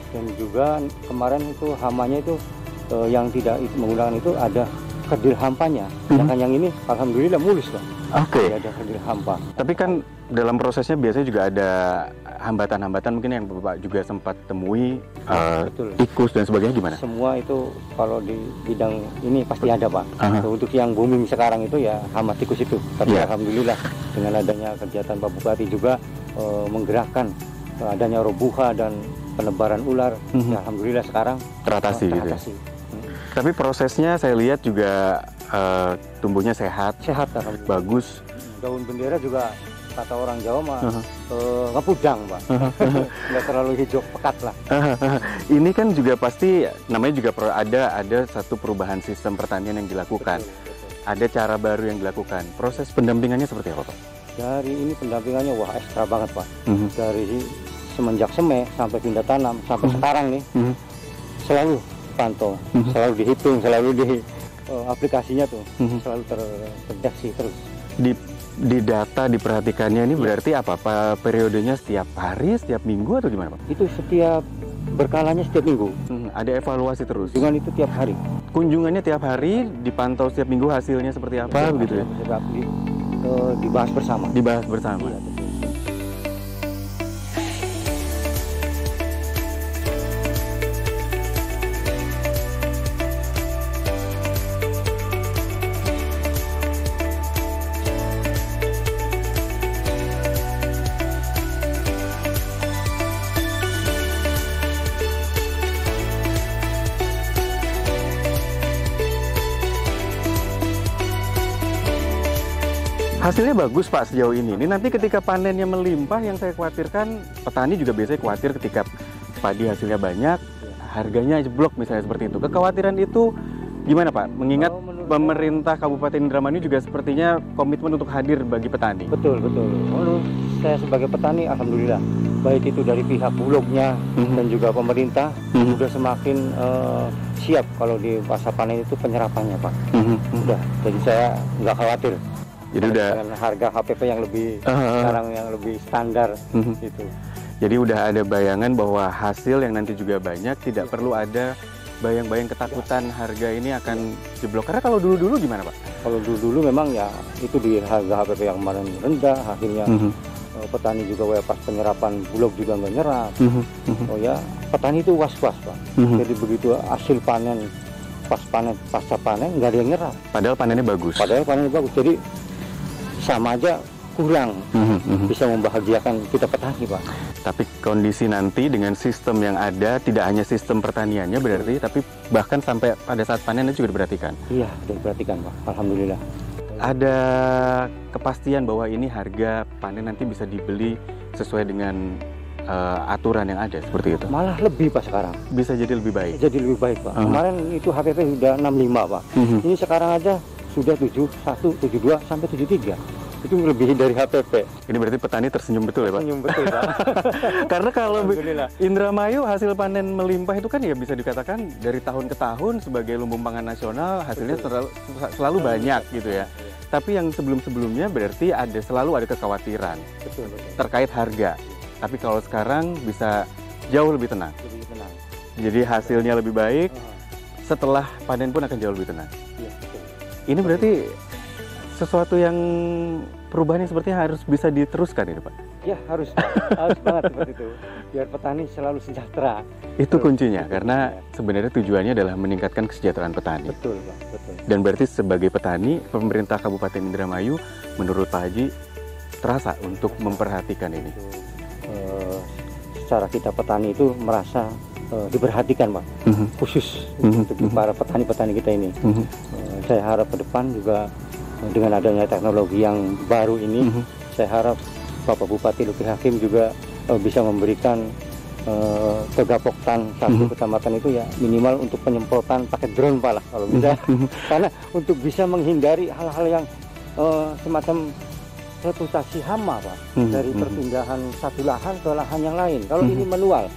Dan juga kemarin itu hamanya itu yang tidak menggunakan itu ada kerdil hampanya. Sedangkan yang ini alhamdulillah mulus Pak. Oke. Tidak ada kerdil hampa. Tapi kan dalam prosesnya biasanya juga ada hambatan-hambatan mungkin yang Bapak juga sempat temui, tikus dan sebagainya gimana? Semua itu kalau di bidang ini pasti ada Pak. Untuk yang booming sekarang itu ya hama tikus itu. Tapi alhamdulillah dengan adanya kegiatan Pak Bupati juga menggerakkan adanya robuha dan penebaran ular, ya alhamdulillah sekarang teratasi gitu ya. Tapi prosesnya saya lihat juga tumbuhnya sehat, bagus. Daun bendera juga kata orang Jawa mah ngepudang Pak, nggak terlalu hijau pekat lah. Ini kan juga pasti namanya juga ada satu perubahan sistem pertanian yang dilakukan. Betul. Ada cara baru yang dilakukan. Proses pendampingannya seperti apa Pak? Dari ini pendampingannya wah ekstra banget Pak. Dari semenjak semai sampai pindah tanam sampai sekarang nih selalu pantau, selalu dihitung, selalu di aplikasinya tuh selalu terdeteksi terus. Di data diperhatikannya ini berarti apa? Periodenya setiap hari, setiap minggu atau gimana Pak? Itu setiap berkalanya setiap minggu. Ada evaluasi terus. Kunjungan itu tiap hari. Kunjungannya tiap hari, dipantau setiap minggu hasilnya seperti apa begitu ya? Dibahas bersama. Dibahas bersama. Iya, betul. Hasilnya bagus Pak sejauh ini. Ini nanti ketika panennya melimpah, yang saya khawatirkan, petani juga biasanya khawatir ketika padi hasilnya banyak, harganya jeblok misalnya seperti itu. Kekhawatiran itu gimana Pak? Mengingat pemerintah Kabupaten Indramayu juga sepertinya komitmen untuk hadir bagi petani. Betul. Menurut saya sebagai petani, alhamdulillah, baik itu dari pihak bulognya dan juga pemerintah sudah semakin siap kalau di masa panen itu penyerapannya Pak. Udah, jadi saya nggak khawatir. Jadi udah dengan harga HPP yang lebih sekarang yang lebih standar gitu. Jadi udah ada bayangan bahwa hasil yang nanti juga banyak, tidak perlu ada bayang-bayang ketakutan harga ini akan jeblok. Karena kalau dulu-dulu gimana Pak? Kalau dulu memang ya itu di harga HPP yang kemarin rendah, akhirnya petani juga pas penyerapan bulog juga nggak nyerap. Oh ya, petani itu was-was Pak. Jadi begitu hasil panen, pasca panen nggak ada yang nyerap. Padahal panennya bagus. Jadi sama aja kurang bisa membahagiakan kita petani Pak. Tapi kondisi nanti dengan sistem yang ada, tidak hanya sistem pertaniannya berarti, tapi bahkan sampai pada saat panennya juga diperhatikan. Iya, diperhatikan Pak. Alhamdulillah. Ada kepastian bahwa ini harga panen nanti bisa dibeli sesuai dengan aturan yang ada seperti itu. Malah lebih Pak sekarang. Bisa jadi lebih baik. Jadi lebih baik Pak. Kemarin itu HPP sudah 65 Pak. Ini sekarang aja sudah 71, 72 sampai 73. Itu lebih dari HPP. Ini berarti petani tersenyum betul ya Pak? Tersenyum betul Pak. Karena kalau Indramayu hasil panen melimpah itu kan ya bisa dikatakan dari tahun ke tahun sebagai lumbung pangan nasional hasilnya selalu banyak gitu ya. Tapi yang sebelum-sebelumnya berarti selalu ada kekhawatiran terkait harga. Tapi kalau sekarang bisa jauh lebih tenang. Jadi hasilnya lebih baik, setelah panen pun akan jauh lebih tenang. Ini berarti sesuatu yang perubahan yang sepertinya harus bisa diteruskan ini Pak? Ya harus banget seperti itu. Biar petani selalu sejahtera. Itu kuncinya, karena sebenarnya tujuannya adalah meningkatkan kesejahteraan petani. Betul Pak, betul. Dan berarti sebagai petani, pemerintah Kabupaten Indramayu menurut Pak Haji terasa untuk memperhatikan ini. Secara kita petani itu merasa diperhatikan Pak, khusus untuk para petani-petani kita ini. Saya harap ke depan juga dengan adanya teknologi yang baru ini, saya harap Bapak Bupati Luki Hakim juga bisa memberikan kegapoktan satu kecamatan itu ya minimal untuk penyemprotan pakai drone Pak lah kalau bisa. Karena untuk bisa menghindari hal-hal yang semacam reputasi hama Pak, dari perpindahan satu lahan ke lahan yang lain. Kalau ini manual,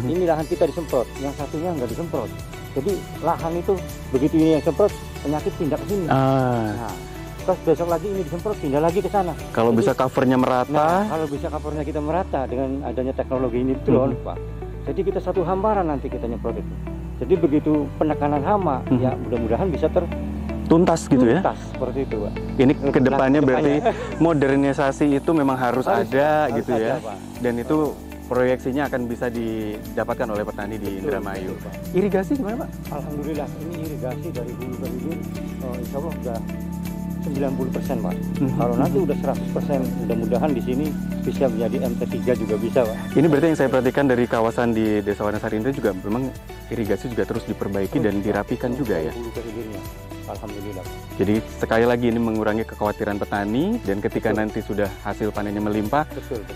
ini lahan kita disemprot, yang satunya nggak disemprot. Jadi lahan itu begitu ini yang semprot, penyakit pindah ke sini. Nah, terus besok lagi ini disemprot, pindah lagi ke sana. Kalau bisa covernya merata. Nah, kalau bisa covernya kita merata dengan adanya teknologi ini drone Pak. Jadi kita satu hamparan nanti kita nyemprot itu. Jadi begitu penekanan hama, ya mudah-mudahan bisa tuntas gitu ya. Tuntas seperti itu Pak. Ini kedepannya berarti modernisasi itu memang harus ada gitu ya. Pak. Dan itu proyeksinya akan bisa didapatkan oleh petani di Indramayu. Irigasi gimana Pak? Alhamdulillah ini irigasi dari hulu ke hilir, insya Allah sudah 90% Pak. Kalau nanti udah 100%, mudah-mudahan di sini bisa menjadi MT3 juga bisa Pak. Ini berarti yang saya perhatikan dari kawasan di Desa Wanasari ini juga memang irigasi juga terus diperbaiki dan dirapikan juga ya. Hulu ke hilirnya. Alhamdulillah. Jadi sekali lagi ini mengurangi kekhawatiran petani, dan ketika nanti sudah hasil panennya melimpah,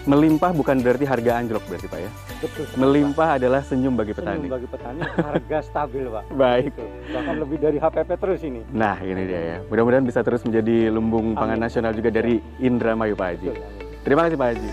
melimpah bukan berarti harga anjlok berarti Pak ya? Betul. Melimpah adalah senyum bagi petani. Senyum bagi petani, harga stabil Pak. Baik. Betul. Bahkan lebih dari HPP terus ini. Nah ini dia ya, mudah-mudahan bisa terus menjadi lumbung pangan nasional juga dari Indramayu Pak Haji. Terima kasih Pak Haji.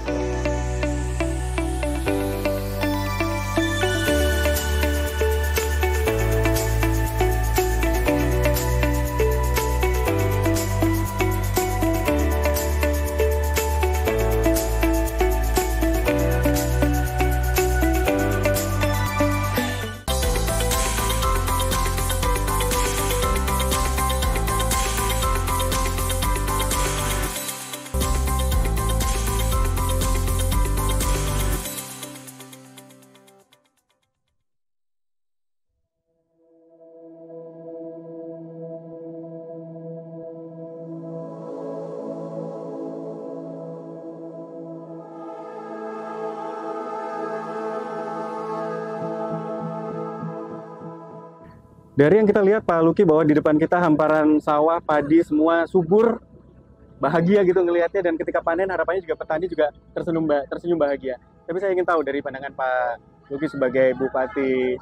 Dari yang kita lihat Pak Luki bahwa di depan kita hamparan sawah, padi semua subur, bahagia gitu ngelihatnya, dan ketika panen harapannya juga petani juga tersenyum bahagia. Tapi saya ingin tahu dari pandangan Pak Luki sebagai Bupati,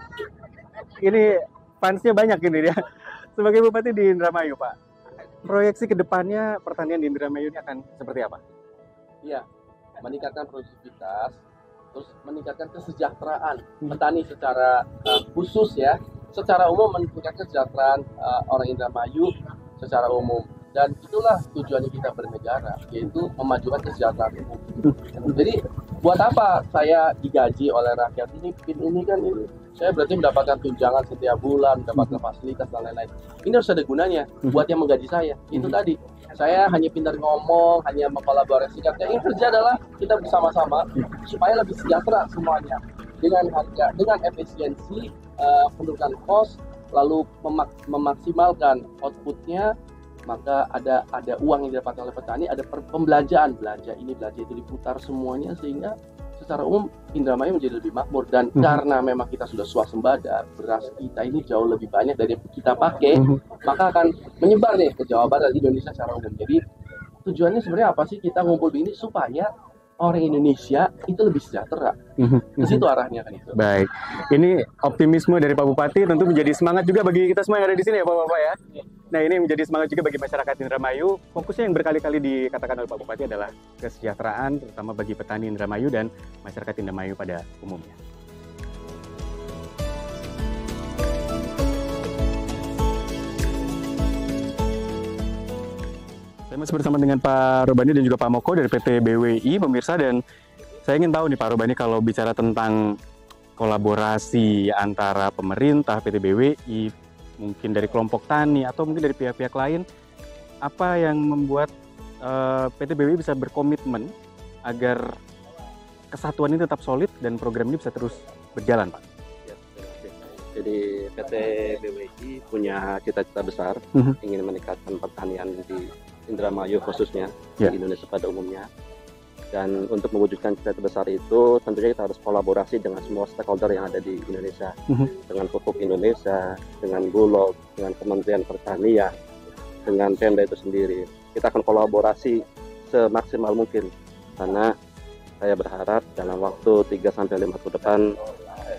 ini fansnya banyak ini dia. Sebagai Bupati di Indramayu, Pak, proyeksi kedepannya pertanian di Indramayu ini akan seperti apa? Iya, meningkatkan produktivitas, terus meningkatkan kesejahteraan petani secara khusus ya, secara umum meningkatkan kesejahteraan orang Indramayu secara umum. Dan itulah tujuannya kita bernegara, yaitu memajukan kesejahteraan umum. Jadi buat apa saya digaji oleh rakyat? Ini kan saya berarti mendapatkan tunjangan setiap bulan, mendapatkan fasilitas dan lain-lain. Ini harus ada gunanya buat yang menggaji saya. Itu tadi, saya hanya pintar ngomong, hanya mengkolaborasikan. Yang kerja adalah kita bersama-sama supaya lebih sejahtera semuanya, dengan harga, dengan efisiensi, penurunkan cost, lalu memaksimalkan outputnya. Maka ada uang yang didapatkan oleh petani, ada pembelanjaan, belanja ini, belanja itu diputar semuanya, sehingga secara umum Indramayu menjadi lebih makmur. Dan karena memang kita sudah swasembada, beras kita ini jauh lebih banyak dari yang kita pakai, maka akan menyebar nih ke Jawa Barat, Indonesia secara umum. Jadi tujuannya sebenarnya apa sih kita ngumpul ini? Supaya orang Indonesia itu lebih sejahtera. Ke situ arahnya kan itu. Baik, ini optimisme dari Pak Bupati tentu menjadi semangat juga bagi kita semua yang ada di sini ya Bapak-Bapak ya. Nah, ini menjadi semangat juga bagi masyarakat Indramayu. Fokusnya yang berkali-kali dikatakan oleh Pak Bupati adalah kesejahteraan, terutama bagi petani Indramayu dan masyarakat Indramayu pada umumnya. Saya masih bersama dengan Pak Robani dan juga Pak Moko dari PT BWI, pemirsa, dan saya ingin tahu nih Pak Robani, kalau bicara tentang kolaborasi antara pemerintah, PT BWI, mungkin dari kelompok tani atau mungkin dari pihak-pihak lain, apa yang membuat PT BWI bisa berkomitmen agar kesatuan ini tetap solid dan program ini bisa terus berjalan, Pak? Ya, jadi PT BWI punya cita-cita besar, ingin meningkatkan pertanian di Indramayu khususnya, di Indonesia pada umumnya. Dan untuk mewujudkan cita-cita besar itu, tentunya kita harus kolaborasi dengan semua stakeholder yang ada di Indonesia, dengan Pupuk Indonesia, dengan Bulog, dengan Kementerian Pertanian, dengan Pemda itu sendiri. Kita akan kolaborasi semaksimal mungkin, karena saya berharap dalam waktu 3-5 tahun ke depan,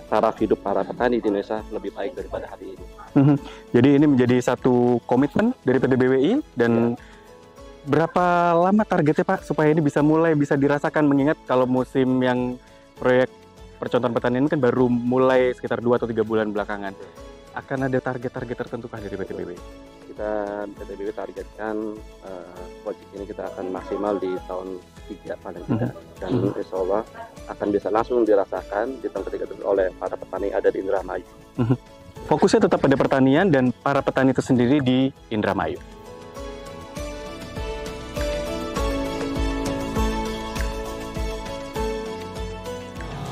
taraf hidup para petani di Indonesia lebih baik daripada hari ini. Jadi ini menjadi satu komitmen dari PT BWI, dan berapa lama targetnya Pak supaya ini bisa dirasakan, mengingat kalau musim yang proyek percontohan pertanian ini kan baru mulai sekitar 2 atau 3 bulan belakangan. Akan ada target-target tertentu Pak dari PT BWI? Kita PT BWI targetkan proyek ini kita akan maksimal di tahun 3 paling tidak, dan insya Allah akan bisa langsung dirasakan di tahun ketiga oleh para petani ada di Indramayu. Fokusnya tetap pada pertanian dan para petani itu sendiri di Indramayu.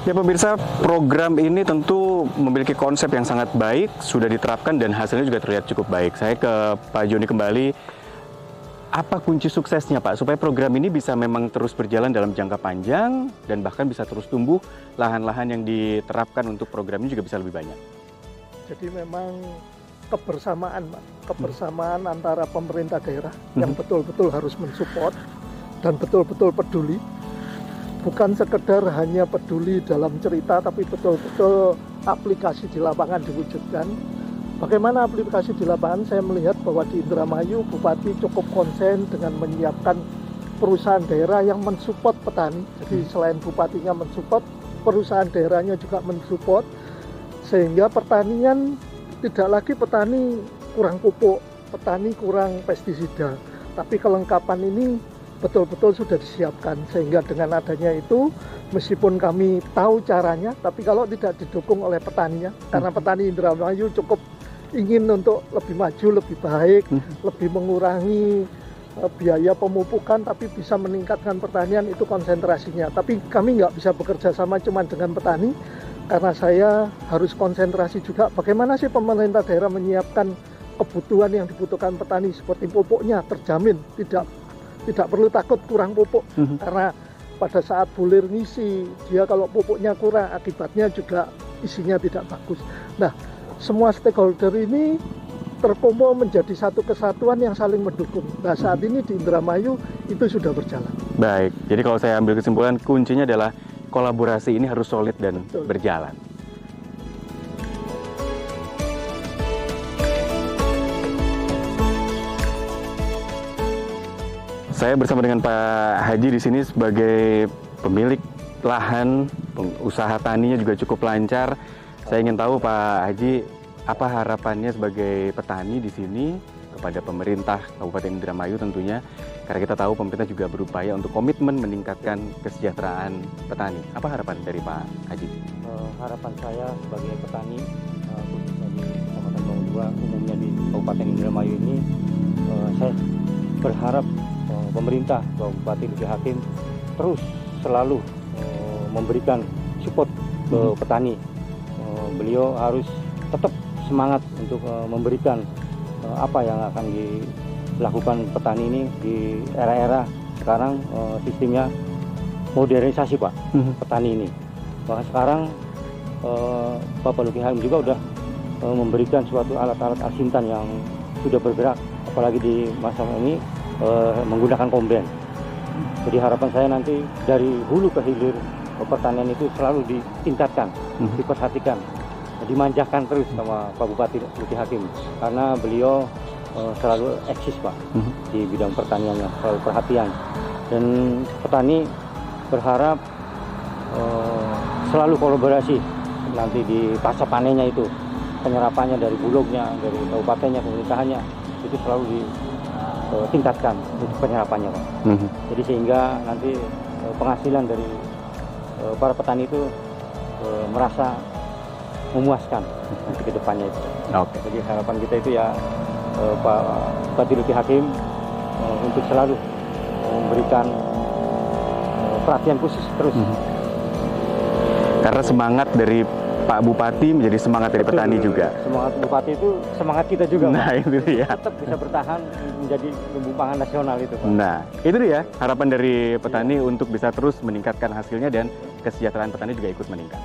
Ya pemirsa, program ini tentu memiliki konsep yang sangat baik, sudah diterapkan dan hasilnya juga terlihat cukup baik. Saya ke Pak Joni kembali, apa kunci suksesnya Pak, supaya program ini bisa memang terus berjalan dalam jangka panjang dan bahkan bisa terus tumbuh, lahan-lahan yang diterapkan untuk program ini juga bisa lebih banyak? Jadi memang kebersamaan, Pak. Kebersamaan antara pemerintah daerah yang betul-betul harus mensupport dan betul-betul peduli. Bukan sekedar hanya peduli dalam cerita, tapi betul-betul aplikasi di lapangan diwujudkan. Bagaimana aplikasi di lapangan? Saya melihat bahwa di Indramayu, Bupati cukup konsen dengan menyiapkan perusahaan daerah yang mensupport petani. Jadi selain Bupatinya mensupport, perusahaan daerahnya juga mensupport, sehingga pertanian tidak lagi petani kurang pupuk, petani kurang pestisida, tapi kelengkapan ini betul-betul sudah disiapkan, sehingga dengan adanya itu meskipun kami tahu caranya, tapi kalau tidak didukung oleh petaninya, karena petani Indramayu cukup ingin untuk lebih maju, lebih baik, lebih mengurangi biaya pemupukan, tapi bisa meningkatkan pertanian, itu konsentrasinya. Tapi kami nggak bisa bekerja sama cuma dengan petani, karena saya harus konsentrasi juga bagaimana sih pemerintah daerah menyiapkan kebutuhan yang dibutuhkan petani, seperti pupuknya terjamin, tidak perlu takut kurang pupuk, karena pada saat bulir ngisi, dia kalau pupuknya kurang, akibatnya juga isinya tidak bagus. Nah, semua stakeholder ini terkumpul menjadi satu kesatuan yang saling mendukung. Nah, saat ini di Indramayu itu sudah berjalan. Baik, jadi kalau saya ambil kesimpulan, kuncinya adalah kolaborasi ini harus solid dan Betul. berjalan. Saya bersama dengan Pak Haji di sini sebagai pemilik lahan, usaha taninya juga cukup lancar. Saya ingin tahu Pak Haji, apa harapannya sebagai petani di sini kepada pemerintah Kabupaten Indramayu tentunya, karena kita tahu pemerintah juga berupaya untuk komitmen meningkatkan kesejahteraan petani. Apa harapan dari Pak Haji? Harapan saya sebagai petani, khususnya di Kecamatan Bangun 2, umumnya di Kabupaten Indramayu ini, saya berharap pemerintah, Bupati Luki Hakim terus selalu memberikan support ke petani. Beliau harus tetap semangat untuk memberikan apa yang akan dilakukan petani ini di era-era sekarang. Sistemnya modernisasi, Pak, petani ini. Bahkan sekarang Bapak Luki Hakim juga sudah memberikan suatu alat-alat asintan yang sudah bergerak, apalagi di masa ini menggunakan komben. Jadi harapan saya nanti dari hulu ke hilir pertanian itu selalu ditingkatkan, diperhatikan, dimanjakan terus sama Pak Bupati Luki Hakim, karena beliau selalu eksis, Pak, di bidang pertaniannya, selalu perhatian. Dan petani berharap selalu kolaborasi nanti di pasca panennya itu, penyerapannya dari bulognya, dari kabupatennya, pemerintahannya, itu selalu ditingkatkan untuk penyerapannya, Pak. Jadi sehingga nanti penghasilan dari para petani itu merasa memuaskan nanti ke depannya itu. Oke. Jadi harapan kita itu ya Pak Bupati Luki Hakim untuk selalu memberikan perhatian khusus terus. Karena semangat dari Pak Bupati menjadi semangat dari petani juga. Semangat Bupati itu semangat kita juga, Nah, Pak. itu dia. Tetap bisa bertahan menjadi lumbung pangan nasional itu, Pak. Nah, itu dia harapan dari petani untuk bisa terus meningkatkan hasilnya dan kesejahteraan petani juga ikut meningkat.